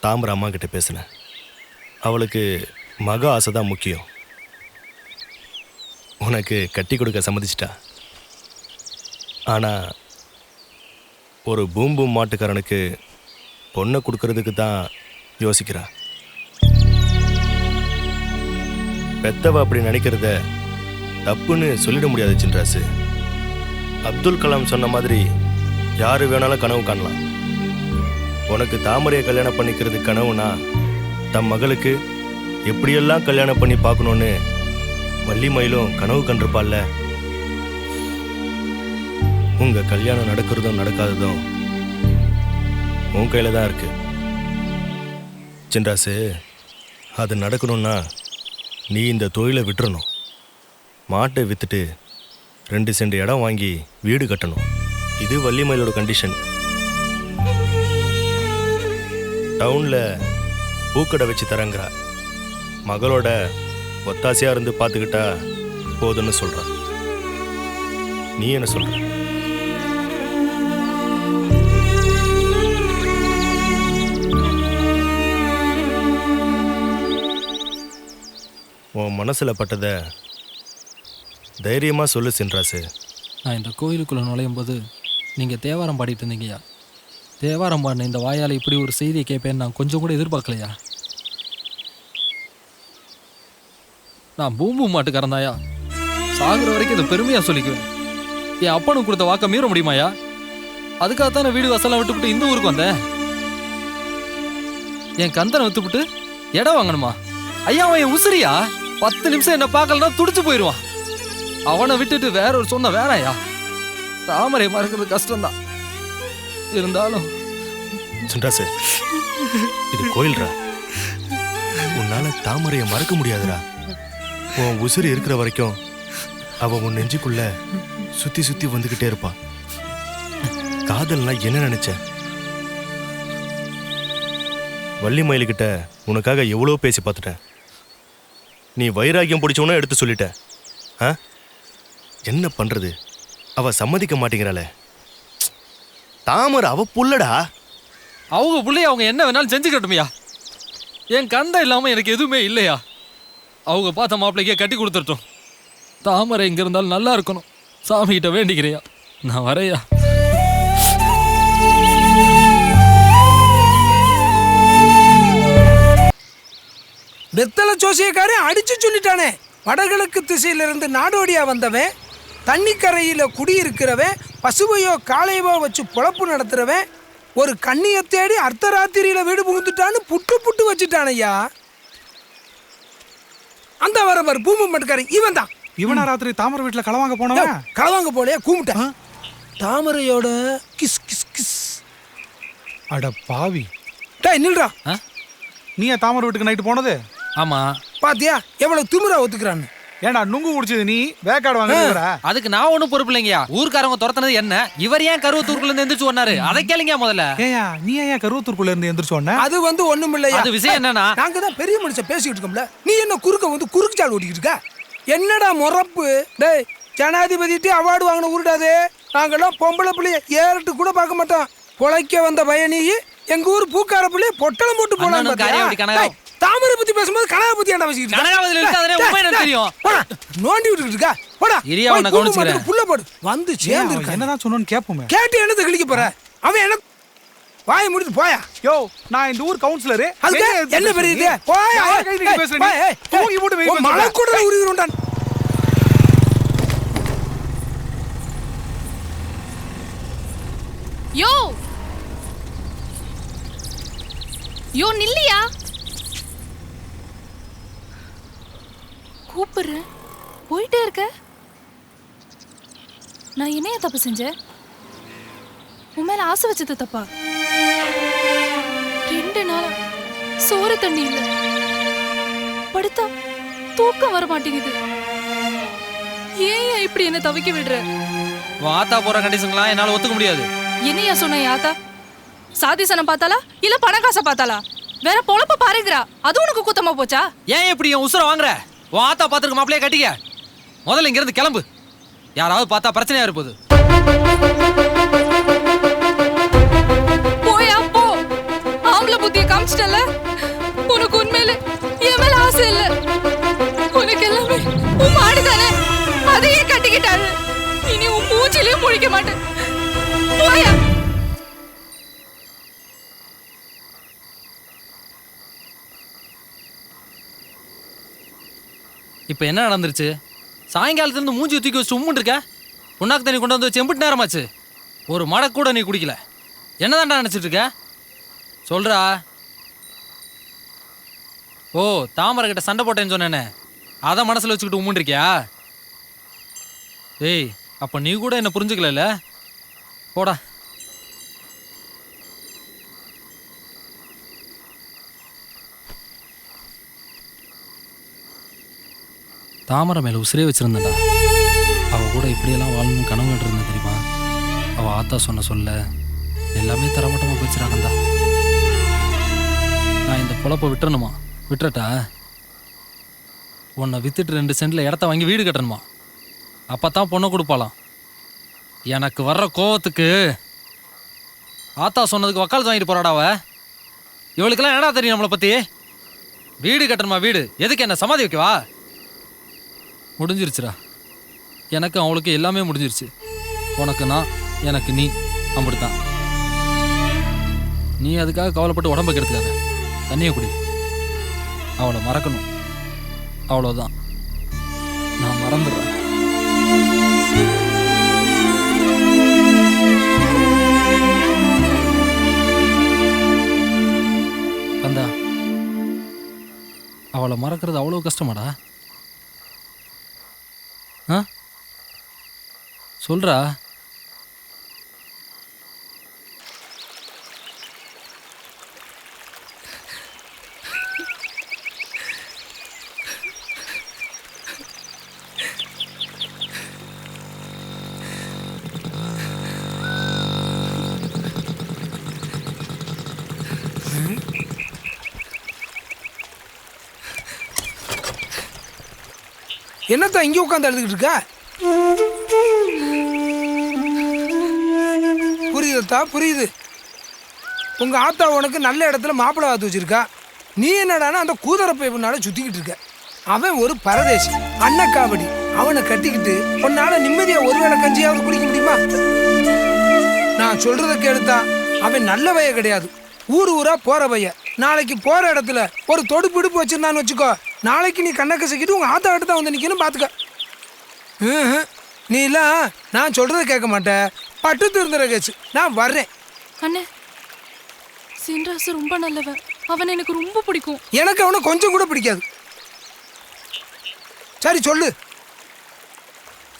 தாமரை அம்மா கிட்ட பேசினேன். அவளுக்கு மக ஆசை தான் முக்கியம். உனக்கு கட்டி கொடுக்க சம்மதிச்சிட்டா. ஆனால் ஒரு பூம் பூம் மாட்டுக்காரனுக்கு பொண்ணை கொடுக்கறதுக்கு தான் யோசிக்கிறா. பெத்தவ அப்படி நினைக்கிறத தப்புன்னு சொல்லிட முடியாது சின்ராசு. அப்துல் கலாம் சொன்ன மாதிரி யாரு வேணாலும் கனவு காணலாம். உனக்கு தாமரையை கல்யாணம் பண்ணிக்கிறது கனவுனா தம் மகளுக்கு எப்படியெல்லாம் கல்யாணம் பண்ணி பார்க்கணுன்னு வள்ளிமயிலும் கனவு கண்டிருப்பாள்ல. உங்க கல்யாணம் நடக்கிறதும் நடக்காததும் உன் கையில தான் இருக்கு சின்ராசு. அது நடக்கணும்னா நீ இந்த தொழிலை விட்டுறணும். மாட்டை வித்துட்டு 2 சென்ட் இடம் வாங்கி வீடு கட்டணும். இது வள்ளிமயிலோட கண்டிஷன். டவுன்ல பூக்கடை வச்சு தரங்கிறா. மகளோட ஒத்தாசையா இருந்து பார்த்துக்கிட்டா போதுன்னு சொல்ற. நீ என்ன சொல்ற? உன் மனசுல பட்டதை தைரியமா சொல்லு சின்ராசு. நான் இந்த கோயிலுக்குள்ள நுழையும் போது நீங்க தேவாரம் பாடிட்டு இருந்தீங்கய்யா. தேவாரம் பாடின இந்த வாயால் இப்படி ஒரு செய்தியை கேட்பேன்னு நான் கொஞ்சம் கூட எதிர்பார்க்கலையா. நான் பூம்பூ மாட்டுக்காரன் தாயா. சாகுற வரைக்கும் இதை பெருமையா சொல்லிக்குவேன். என் அப்பனுக்கு கொடுத்த வாக்க மீற முடியுமாயா? அதுக்காகத்தான் நான் வீடு வசலாம் விட்டுவிட்டு இந்த ஊருக்கு வந்தேன். என் கந்தனை வித்துவிட்டு இடம் வாங்கணுமா? ஐயா அவன் என் உசிரியா. 10 நிமிஷம் என்ன பார்க்கலன்னா துடிச்சு போயிடுவான். அவனை விட்டுட்டு வேற ஒரு சொன்ன வேணாயா. தாமரை மறக்கிறது கஷ்டம்தான். இருந்தாலும் சின்ராசு, இது கோயில்ரா. உன்னால தாமரையை மறக்க முடியாதுடா. உன் உசுறு இருக்கிற வரைக்கும் அவ உன் நெஞ்சுக்குள்ள சுத்தி சுத்தி வந்துகிட்டே இருப்பா. காதல்னா என்ன நினைச்ச? வள்ளிமயிலுக்கிட்ட உனக்காக எவ்வளோ பேசி பார்த்துட்டேன். நீ வைராகியம் பிடிச்சவனா எடுத்து சொல்லிட்ட. என்ன பண்றது? அவ சம்மதிக்க மாட்டேங்கிறாளே. தாமரை அவ புள்ளடா. அவங்க புள்ளைய அவங்க என்ன வேணாலும் செஞ்சுக்கட்டுமையா. என் கந்த இல்லாம எனக்கு எதுவுமே இல்லையா. அவங்க பார்த்த மாப்பிள்ளைக்கே கட்டி கொடுத்துட்டோம். தாமரை இங்க இருந்தாலும் நல்லா இருக்கணும். சாமி கிட்ட வேண்டிக்கிறியா. நான் வரையா. வெத்தலை ஜோசியக்காரன் அடிச்சு சொல்லிட்டானே. வடகிழக்கு திசையிலிருந்து நாடோடியா வந்தவன், தண்ணிக்கரையில குடியிருக்கிறவன், பசுவையோ காளையவோ வச்சு பொழப்பு நடத்துறவன், ஒரு கண்ணியை தேடி அர்த்தராத்திரியில வீடு புகுந்துட்டான்னு புட்டு புட்டு வச்சுட்டானையா. அந்த வரவர் பூமி மட்டுக்காரன் இவன் தான். இவனா ராத்திரி தாமரை வீட்டுல களவாங்க போனவன்? களவாங்க போலையா கூப்பிட்டான். தாமரையோட கிஸ் கிஸ் கிஸ். அட பாவி. டேய் நில்றா. நீ தாமரை வீட்டுக்கு நைட்டு போனது? ஆமா. பாத்தியா எவ்வளவு திமிரா ஒத்துக்கிறான்னு. ஏண்டா நுங்கு குடிச்சது நீ வேக்காடு வாங்க? அதுக்கு நான் ஒண்ணும் பொறுப்பு இல்லைங்கயா. ஊர்க்காரங்க துரத்துனது என்ன? இவர் ஏன் கருவத்தூருக்குள்ள இருந்து எந்திரிச்சு சொன்னாரு? அதை கேளுங்க முதல்ல. ஏயா நீ ஏன் கருவத்தூருக்குள்ள இருந்து எந்திரிச்சு சொன்ன? அது வந்து ஒண்ணும் இல்லையா. அது விஷயம் என்னன்னா, நாங்க தான் பெரிய மனுஷன் பேசிக்கிட்டு இருக்கோம்ல. நீ என்ன குறுக்க வந்து குறுக்கு சால் ஓட்டிக்கிட்டு இருக்க? என்னடா முறப்பு? டேய் ஜனாதிபதிட்டு அவார்டு வாங்கின உருடாது. நாங்கெல்லாம் பொம்பளை பிள்ளைய ஏறிட்டு கூட பார்க்க மாட்டோம். பொழைக்க வந்த பயணி எங்க ஊர் பூக்கார பிள்ளைய பொட்டலம் போட்டு போனாங்க. தாமரை பத்தி பேசும்போது கனகா பத்தி ஏன்டா பேசிக்கிட்டு நோண்டி விட்டுக்கிட்டு இருக்கா? போடா புள்ள போடு வந்து சேர்ந்து இருக்க. என்னதான் சொன்னு கேட்போமே. கேட்டு என்னத்தை கிழிக்க போற? அவன் என்ன வாய முடிச்சு போயா. யோ நான் இந்த ஊர் கவுன்சிலரு. அதுக்கு என்ன பெரிய இது? போயா தூக்கி போட்டு வெயிட் மலை கூட உருவிடும்டான். யோ யோ நில்லியா. கூப்பிடுறேன் போயிட்டே இருக்க. நான் என்னைய தப்பு செஞ்சேன்? உன் மேல ஆசை வச்சது தப்பா? 2 நாளா சோறு தண்ணி இல்ல. படுத்தா தூக்கம் வர மாட்டேங்குது. ஏன் இப்படி என்ன தவிக்க விடுற? ஆத்தா போற கண்டிஷன்லாம் என்னால ஒத்துக்க முடியாது. என்னையா சொன்ன ஆத்தா? சாதிசனம் பார்த்தாலா இல்ல பணக்காசை பார்த்தாலா? வேற பொழப்ப பாருங்கறா. அது உனக்கு கூத்தமா போச்சா? ஏன் இப்படி என் உசுர வாங்குற? உன் ஆத்தா பாத்துருக்க மாப்பிளைய கட்டிக்க. முதல்ல இங்க இருந்து கிளம்பு. யாராவது பார்த்தா பிரச்சனையா இருப்பது. போயா போ. ஆம்பளை புத்திய காமிச்சு நினைச்சிட்டல. உனக்கு உண்மையில என் மேல ஆசை இல்ல. உனக்கு எல்லாமே உன் மாடு தானே, அதையே கட்டிக்கிட்டாரு. இனி உன் மூச்சிலே முழிக்க மாட்டேன். போயா. இப்போ என்ன நடந்துருச்சு? சாயங்காலத்துலேருந்து மூஞ்சி தூக்கி வச்சு உம்முன்னு இருக்க. புண்ணாக்கு தண்ணி கொண்டு வந்து வச்சு எம்பிட்டு நேரமாச்சு? ஒரு மடக்கு கூட நீ குடிக்கல. என்னதான்டா நினச்சிட்டு இருக்க? சொல்றா. ஓ, தாமரை கிட்ட சண்டை போட்டேன்னு சொன்னேனே, அதை மனசில் வச்சுக்கிட்டு உம்முன்னு இருக்கியா? ஏய், அப்போ நீ கூட என்ன புரிஞ்சுக்கல. போடா. தாமரை மேலே உசிரே வச்சுருந்தேன்டா. அவள் கூட இப்படியெல்லாம் வாழணும்னு கனவு இருந்தேன் தெரியுமா? அவள் ஆத்தா சொன்ன சொல்ல எல்லாமே தரமட்டமாக போச்சுறாங்கந்தா. நான் இந்த பொழப்பை விட்டுறணுமா? விட்டுறட்டா? உன்னை வித்துட்டு 2 சென்டில் இடத்த வாங்கி வீடு கட்டணுமா? அப்போ தான் பொண்ணை கொடுப்பாளாம். எனக்கு வர்ற கோவத்துக்கு ஆத்தா சொன்னதுக்கு வக்காலத்து வாங்கிட்டு போறாடாவ. இவளுக்கெல்லாம் என்னடா தெரியும் நம்மளை பற்றி? வீடு கட்டணுமா? வீடு எதுக்கு? என்ன சமாதி வைக்கவா? முடிஞ்சிருச்சுடா. எனக்கு அவளுக்கு எல்லாமே முடிஞ்சிருச்சு. உனக்கு நான், எனக்கு நீ, அப்படித்தான். நீ அதுக்காக கவலைப்பட்டு உடம்பை கெடுத்துக்காத. தண்ணியை குடி. அவளை மறக்கணும், அவ்வளோதான். நான் மறந்துடுறேன். கந்தா, அவளை மறக்கிறது அவ்வளோ கஷ்டமாடா? ஆ, சொல்றா. என்னத்தான் இங்கே உட்காந்து எழுதிக்கிட்டு இருக்க? புரியுதா? புரியுது. உங்க ஆத்தா உனக்கு நல்ல இடத்துல மாப்பிள்ளை பார்த்து வச்சிருக்கா. நீ என்னடானா அந்த கூதரப்பை பின்னால சுத்திக்கிட்டு இருக்க. அவன் ஒரு பரதேசி, அன்னக்காவடி. அவனை கட்டிக்கிட்டு உன்னால நிம்மதியா ஒருவேளை கஞ்சியாவது குடிக்க முடியுமா? நான் சொல்றத கேளுத்தா, அவன் நல்ல பைய கிடையாது. ஊர் ஊரா போற பைய. நாளைக்கு போற இடத்துல ஒரு தொடுப்பு இடுப்பு வச்சிருந்தான்னு வச்சுக்கோ, நாளைக்கு நீ கண்ணை கசக்கிட்டு உங்க ஆத்தா கிட்ட தான் வந்து நிக்கணும், பாத்துக்க. நீ எல்லாம் நான் சொல்றத கேட்க மாட்டேன். பட்டு திருந்துற கேச்சு. நான் வர்றேன். அண்ணே, சின்ராசு ரொம்ப நல்லவன். அவன் எனக்கு ரொம்ப பிடிக்கும். எனக்கு அவனை கொஞ்சம் கூட பிடிக்காது. சரி சொல்லு.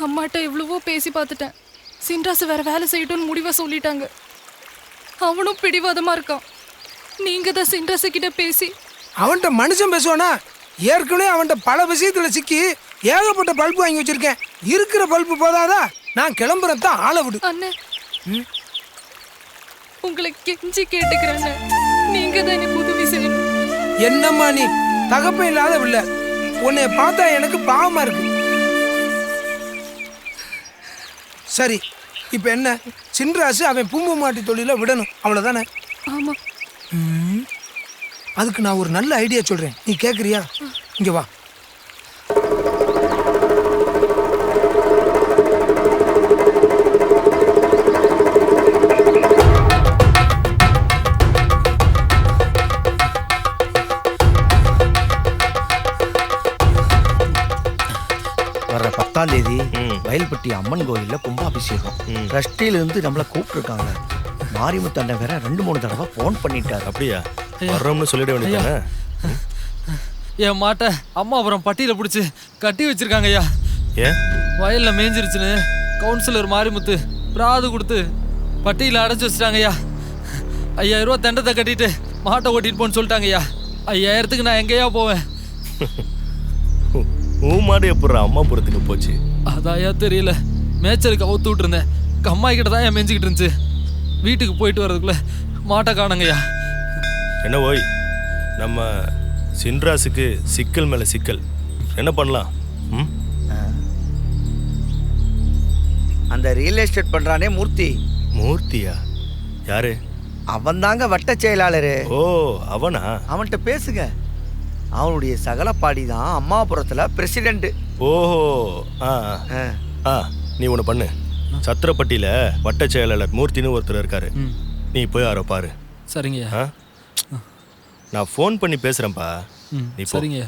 அம்மாட்ட எவ்வளவோ பேசி பார்த்துட்டேன். சின்ராசு வேற வேலை செய்யட்டும்னு முடிவா சொல்லிட்டாங்க. அவனும் பிடிவாதமா இருக்கான். நீங்க தான் சின்ராசு கிட்ட பேசி. அவன்கிட்ட மனுஷன் பேசுவானா? ஏற்கனவே அவன்கிட்ட பல விஷயத்துல சிக்கி ஏகப்பட்ட பல்பு வாங்கி வச்சிருக்கேன். இருக்கிற பல்பு போதாதா? நான் கிளம்புறேன் தான், ஆளை விடு. அண்ணே, உங்களை கெஞ்சி கேட்டுக்கிறேன். நீங்க தான் எனக்கு உதவி செய்யணும். என்னம்மா நீ தகப்பம் இல்லாத பிள்ளை. உன்னை பார்த்தா எனக்கு பாவமா இருக்கு. சரி, இப்ப என்ன? சின்ராசு அவன் பூம்பு மாட்டி தொழில விடணும், அவ்வளவுதானே? ஆமா. அதுக்கு நான் ஒரு நல்ல ஐடியா சொல்றேன். நீ கேக்குறியா? இங்க வா. வர்ற 10ஆம் தேதி வயல்பட்டி அம்மன் கோயில்ல கும்பாபிஷேகம். ட்ரஸ்டிலிருந்து நம்மளை கூப்பிட்டுருக்காங்க. மாரிமுத்து அண்ணன் வேற 2-3 தடவை ஃபோன் பண்ணிட்டாரு. அப்படியா? வர்றோம்னு சொல்லிட வேண்டியதானே? என் மாட்டை அம்மா அப்புறம் பட்டியல பிடிச்சி கட்டி வச்சிருக்காங்க ஐயா. ஏன்? வயல்ல மேய்ஞ்சிருச்சுன்னு கவுன்சிலர் மாரிமுத்து பிராது கொடுத்து பட்டியல அடைச்சி வச்சுட்டாங்க ஐயா. 5000 ரூபா தண்டத்தை கட்டிட்டு மாட்டை ஓட்டிட்டு போன்னு சொல்லிட்டாங்க ஐயா. 5000த்துக்கு நான் எங்கேயா போவேன்? உன் மாடு எப்படா அம்மாபுரத்துக்கு போச்சு? அதாயா தெரியல. மேய்ச்சலுக்கு அவுத்து விட்டுருந்தேன். கம்மாய் கிட்ட தான் என் மெஞ்சிக்கிட்டு இருந்துச்சு. வீட்டுக்கு போயிட்டு வர்றதுக்குள்ள மாட்டை காணுங்கய்யா. என்ன ஓய், நம்ம சின்ராசுக்கு சிக்கல் மேலே சிக்கல். என்ன பண்ணலாம்? அந்த ரியல் எஸ்டேட் பண்றானே மூர்த்தி. மூர்த்தியா? யாரு? அவன் தாங்க வட்ட செயலாளரு. ஓ அவனா? அவன்கிட்ட பேசுங்க. அவனுடைய சகலப்பாடி தான் அம்மாபுரத்துல பிரசிடென்ட். ஓஹோ. ஆ ஆ. ஆ நீ ஒன்று பண்ணு. சத்திரப்பட்டியில் வட்ட செயலாளர் மூர்த்தின்னு ஒருத்தர் இருக்காரு. ம் நீ போய் யாரோ பாரு. சரிங்கய்யா. ஆ நான் ஃபோன் பண்ணி பேசுகிறேன்ப்பா. ம் நீ போ. சரிங்கய்யா.